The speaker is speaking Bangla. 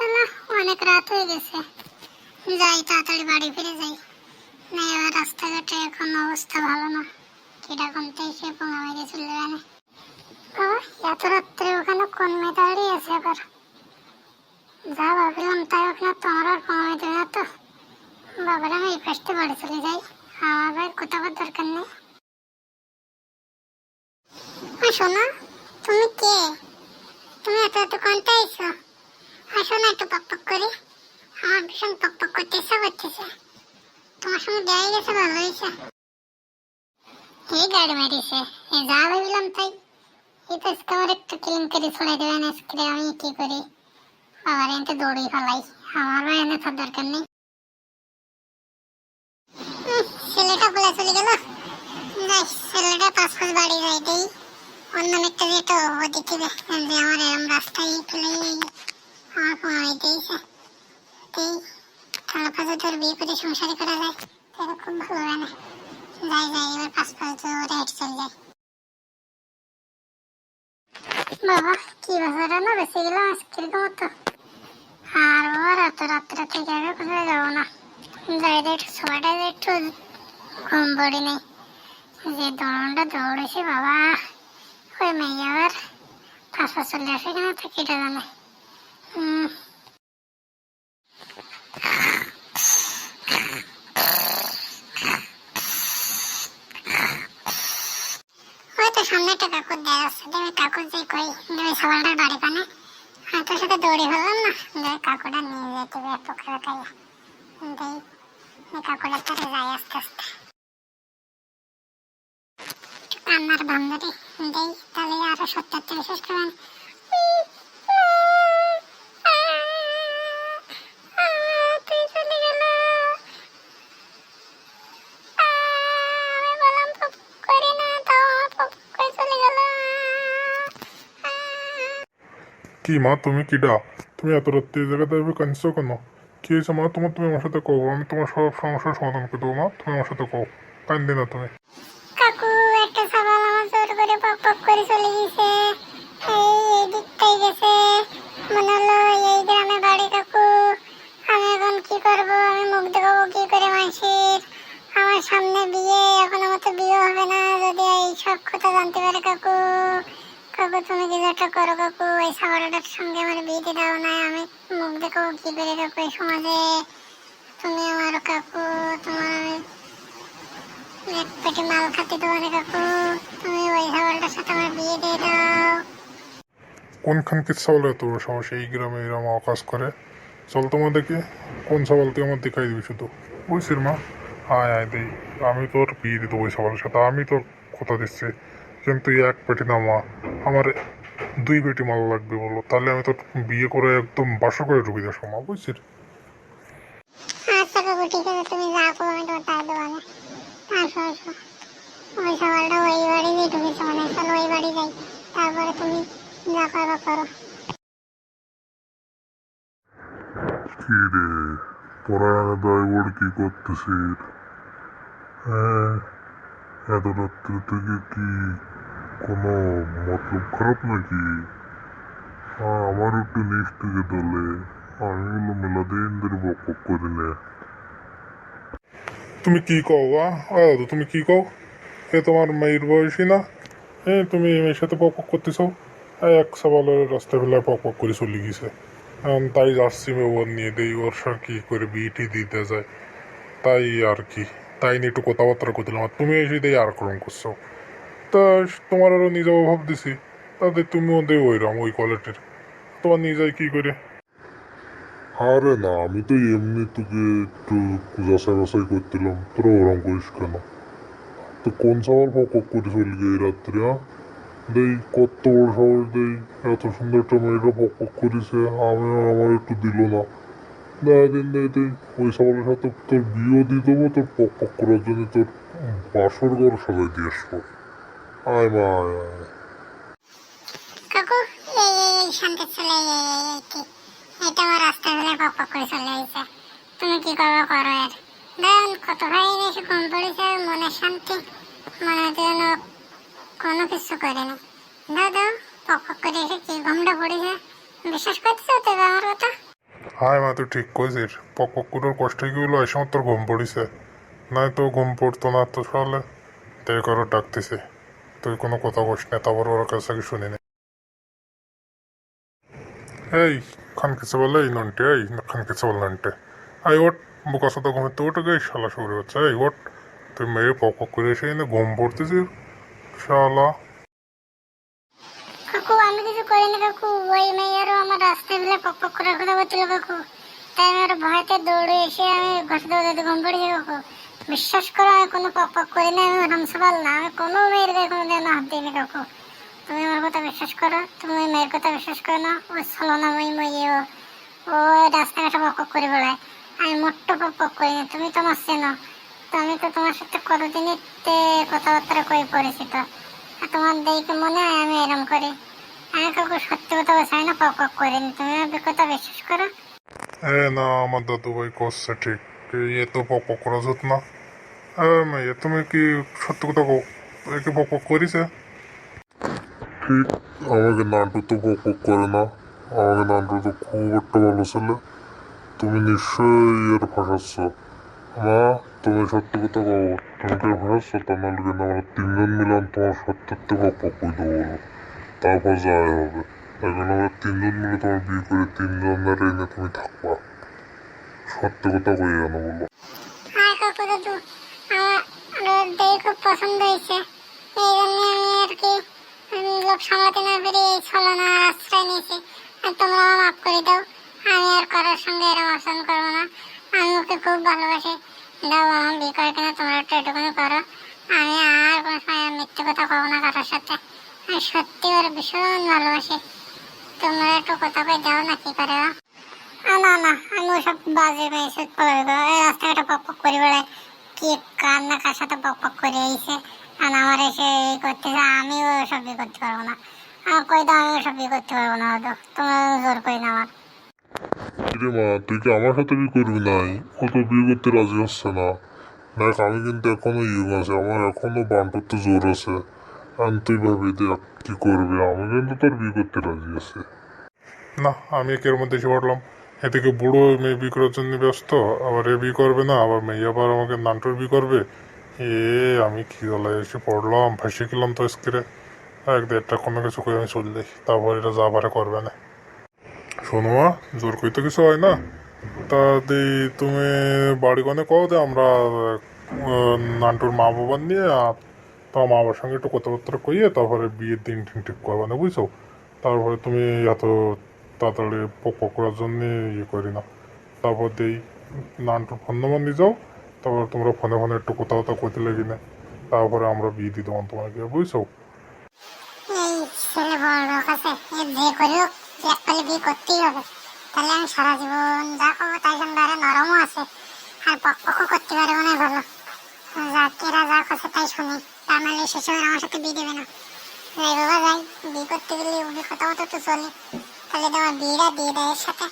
শালা অনেক রাত হয়ে গেছে, যাই তাড়াতাড়ি বাড়ি ফিরে যাই। না এবার রাস্তাঘাটে এখন অবস্থা ভালো না, কিটা কোনটা এসে পোঙা মেরে চলে যাবে। এত রাত্রে ওখানে কোন মেয়ে দাঁড়িয়ে আছে আবার? যা ভাবলাম তাই ওখানে তোমার আর পোঙা মেরে দেবে না তো? বাবার আমি এই পাশে বাড়ি চলে যাই, আমার কোথাও দরকার নেই। শোনো, তুমি কে? তুমি এত এত কোনটা আইছো? আসো না একটু পক করি, আমার ভীষণ পক করতে ইচ্ছা করতেছে। তোমার সঙ্গে দেখা গেছে, ভালো হয়েছে। এই গাড়ি মারিছে, যা ভাবলাম তাই। এই তো আজকে আমার একটু কেলেঙ্কারি ছড়াই দেবেন, আজকে আমি কি করি? আবার এনতে দৌড়ি ফেলাই, আমারও এনে থার দরকার নেই। ছেলেটা বলে চলে গেল, যাই ছেলেটা পাঁচ পাঁচ বাড়ি যাই দেই। অন্য মেয়েটা যেত ওদিকে যে আমার এরম রাস্তায় ফেলে আমার কমাই দিয়েছে। তাহলে পাঁচ তোর বিয়ে করে সংসারী করা যায়, তাহলে খুব ভালো হয় না। যাই যাই এবার পাঁচ ধরে হেঁটে চলে যায়। বাবা কি বাজারে না বেঁচে গেলাম আজকের মতো। আর বাবা রাত্রে থেকে আগে কোথায় যাবো না, যাই একটু ছোয়াটা একটু ঘুম পড়ি নেই। যে দৌড়টা দৌড়েছি বাবা, ওই মেয়ে আবার পাঁচ চলে আসে কিনা তো কেটে জানে। হয়তো সামনে একটা কাকুর দেখা যাচ্ছে, দেবে কাকুর যে কই দেবে সবাইটার বাড়ি পানে। আমি তোর সাথে দৌড়ে ফেললাম না, দেবে কাকুটা নিয়ে যেতে হবে পোখরে খাইয়া। দেই কাকুটার তারা যাই আস্তে আস্তে, কান্নার ভাঙ্গারি দেই, তাহলে আরো সত্যি বিশেষ করে কি মা তুমি কিডা? তুমি এত রাত্রে এই জায়গাতে কাঁদছো কেন? কি হয়েছে মা তোমার? তুমি আমার সাথে কও, আমি তোমার সব সমস্যার সমাধান করে দেবো। মা তুমি আমার সাথে কও, কান্দি না তুমি। কাকু একটা ছাগল আমার জোর করে পক করে চলে গেছে, এই দিকটাই গেছে, মনে হলো এই গ্রামে বাড়ি। কাকু আমি এখন কি করবো? আমি মুখ দেখাবো কি করে মানুষের? আমার সামনে বিয়ে, এখন আমার তো বিয়ে হবে না যদি এই সব কথা জানতে পারে। কাকু কাকু তুমি কিছু একটা করো কাকু, এই ছাগলটার সঙ্গে আমার বিয়ে দাও না, আমি মুখ দেখাবো কি করে কাকু এই সমাজে? তুমি আমার কাকু, তোমার এক পেটে মাল খাতে দেবো না কাকু, তুমি ওই ছাগলটার সাথে আমার বিয়ে দিয়ে দাও। কোনখানকে ছাগল এত বড় সাহস এই গ্রামে এরম আকাশ করে? চল তোমাদেরকে কোন ছাগল তুই আমার দেখাই দিবি শুধু। বুঝছিস মা? আয় আয় দেই, আমি তোর বিয়ে দিত ওই ছাগলের সাথে, আমি তোর কথা দিচ্ছি। কিন্তু এক পেটি না মা, আমার দুই পেটি মাল লাগবে বলো, তাহলে আমি তোর বিয়ে করে একদম বাসর করে ঢুকে যাবো মা, বুঝছিস? আচ্ছা কাকু ঠিক আছে, তুমি যা করো আমি তোমার তাই দেবো না। আসো আসো, ওই ছাগলটা ওই বাড়ি দিয়ে ঢুকেছে, মানে চলো ওই বাড়ি যাই, তারপরে তুমি যা করো করো। কি রে পরায়ণে ড্রাইভার কি করতেছিস? হ্যাঁ, এত রাত্রে থেকে কি কোনো মতলব খারাপ নাকি? আমার একটু নিচ থেকে তোলে, আমি হলো মেলাদিন ধরে বক করি না। তুমি কি কও? দাদু তুমি কি কও? এ তোমার মেয়ের বয়সী না? তুমি মেয়ের সাথে পক করতেছ? এক সবালের রাস্তা ফেলায় পক করে চলে গেছে, তাই যাচ্ছি ওর নিয়ে দেই, ওর সাথে কি করে বিয়েটি দিতে যায়, তাই আর কি। তাই নিয়ে একটু কথাবার্তা করছিলাম, আর তুমি এসে দেই আর ক্রম করছো। তা তোমার আরও নিজেও ভাব দিছি, তাদের তুমিও দেই ওইরকম ওই কোয়ালিটির, তোমার নিজেই কি করে? আরে না, আমি তো এমনি তোকে একটু যাচাই বাছাই করছিলাম, তোরা ওরম করিস কেন? তো কোন সওয়াল পক করে চলে গিয়ে এই রাত্রে? দেই কত বড় সাহস দেই, এত সুন্দর একটা মেয়েটা পক করেছে, আমিও আমার একটু দিল না। দিন দেই ওই সওয়ালের সাথে তোর বিয়েও দিয়ে দেবো, তোর পক করার জন্য তোর বাসর ঘর সাজাই দিয়ে আসবো। আয় মা আয় আয়। কাকু এই শান্তি ছেলে, কি এটা আমার রাস্তা ফেলে পক করে চলে গেছে, তুমি কি করবো করো। এর দেখুন কত ভাই এসে ঘুম পড়েছে, মনের শান্তি, মনে হচ্ছে যেন কোনো কিছু করেনি। দাও দাও পক করে এসে কি ঘুমটা পড়েছে, বিশ্বাস করতেছো তো আমার কথা? হাই মা, তুই ঠিক কইছিস। পক পক করে কষ্ট কি হলো, এই সময় তোর ঘুম পড়িছে। নাই তো ঘুম পড়তো না তো সকালে, তাই করে ডাকতেছে। তুই কোনো কথা কইস না, তারপর ওর কাছে কি শুনি না। এই খান কিছু বলে এই নন্টে, এই খান কিছু বল নন্টে। আই ওট, বোকা সাথে ঘুমিতে উঠে গে শালা শুরু হচ্ছে। এই ওট, তুই মেয়ে পক পক করে এসে এনে ঘুম পড়তেছিস শালা। কাকু আমি কিছু করিনি কাকু, ওই মেয়েরও আমার রাস্তায় ফেলে পক পক করে কথা বলছিল কাকু। তাই আমি আর ভয়তে দৌড়ে এসে আমি ঘষে দৌড়াতে ঘুম পড়েছি কাকু। বিশ্বাস করো আমি কোনো পক পক করি না, আমি রামসবাল না, আমি কোনো মেয়ের গায়ে কোনো দিন হাত দিইনি কাকু। তুমি আমার কথা বিশ্বাস করো, তুমি ওই মেয়ের কথা বিশ্বাস করো না। ওই ছলনাময়ী মেয়ে, ও রাস্তাঘাটে পক পক করে বেড়ায়। আমি মোট্ট পক পক করিনি, তুমি তো আমার চেনো। তো আমি তো তোমার সাথে কতদিনই কথাবার্তা কই পরিচিত, আর তোমার দেখে মনে হয় আমি এরম করি। আমি কাকু সত্যি কথা চাই না, পক পক করিনি, তুমি আমার কথা বিশ্বাস করো। এ না, আমার দাদু ভাই করছে ঠিক। এ তো পক পক করা যেত না। মেয়ে তুমি কি সত্যি কথা কও, একে পক পক করিছে? ঠিক, আমাকে নান্টু তো পক পক করে না। আমাকে নান্টু তো খুব একটা ভালো ছেলে। তুমি নিশ্চয়ই এর ফাঁসাচ্ছ। মা, তুমি সত্যি কথা কও, তুমি কি ফাঁসাচ্ছ? তা নাহলে কিন্তু আমরা তিনজন মিলাম তোমার সত্যি পক পক করতে বলো, তারপর যাই হবে। এখন আমরা তিনজন মিলে তোমার বিয়ে করে তিনজনের এনে তুমি থাকবা। সত্যি কথা কই কেন বলো। হ্যাঁ কাকু দাদু, আমার দেখে খুব পছন্দ হয়েছে, এই জন্য আমি আর কি লোভ সামলাতে না পেরে এই ছলনার আশ্রয় নিয়েছি। আর তোমরা আমার মাফ করে দাও, আমি আর কারোর সঙ্গে এরকম আচরণ করবো না। আমি ওকে খুব ভালোবাসি। দাও আমার বিয়ে করে কিনা তোমরা একটু এটুকুনি করো। আমি আর কোনো সময় মিথ্যে কথা কবো না কারোর সাথে। আমি সত্যি ওর ভীষণ ভালোবাসি। তোমরা একটু কথা কই দাও না, কি করে? না না, আমি ওসব বাজে মেসেজ পড়ে দেবো। এই রাস্তাঘাটে পক পক করে বেড়ায়, কি কার না কার সাথে পক পক করে এসে আর আমার এসে এই করতেছে। আমি ওসব বিয়ে করতে পারবো না। আমার কই দাও, আমি ওসব বিয়ে করতে পারবো না। হয়তো তোমরা জোর করি না আমার। কিরে মা, তুই কি আমার সাথে বিয়ে করবি? নাই, ও তো বিয়ে করতে রাজি হচ্ছে না। দেখ, আমি কিন্তু এখনো ইয়ং আছে, আমার এখনো বান্টুর তো জোর আছে। আর তুই ভাবি দেখ কি করবি, আমি কিন্তু তোর বিয়ে করতে রাজি আছে। না, আমি একের মধ্যে এসে পড়লাম। এদিকে বুড়ো মেয়ে বিয়ে করার জন্য ব্যস্ত, আবার এ বিয়ে করবে না, আবার মেয়ে আবার আমাকে নান্টুর বিয়ে করবে। এ আমি কি দলে এসে পড়লাম, ফাঁসি গেলাম তো স্ক্রে। এক দেড়টা কোনো কিছু করে আমি চললে, তারপর এটা যা পারে করবে না। শোনো মা, জোর কই তো কিছু হয় না। তা দি তুমি বাড়ি কোনে কও দে, আমরা নান্টুর মা বাবা নিয়ে তোমার মা বাবার সঙ্গে একটু কথাবার্তা কইয়ে তারপরে বিয়ের দিন ঠিক ঠিক করবে না, বুঝছো? তারপরে তুমি এত তাড়াতাড়ি পক পক করার জন্যে ইয়ে করি না। তারপর দেই নান্টুর ফোন নম্বর নিয়ে যাও, তারপর তোমরা ফোনে ফোনে একটু কথাবার্তা করতে লাগি না, তারপরে আমরা বিয়ে দিই তোমার তোমাকে, বুঝছো? এই ছেলে বড় লোক আছে, এ যে করে হোক একপালে বিয়ে করতেই হবে। তাহলে আমি সারা জীবন যা করবো তাই জন্য আরে নরমও আছে, আর পক পকও করতে পারবো না ভালো। এরা যা করছে তাই শুনি, তার মানে শেষে আমার সাথে বিয়ে দেবে না। যাই বাবা যাই, বিয়ে করতে গেলে ওদের কথা মতো তো চলে। তাহলে তোমার বিয়েটা দিয়ে দেয় এর সাথে।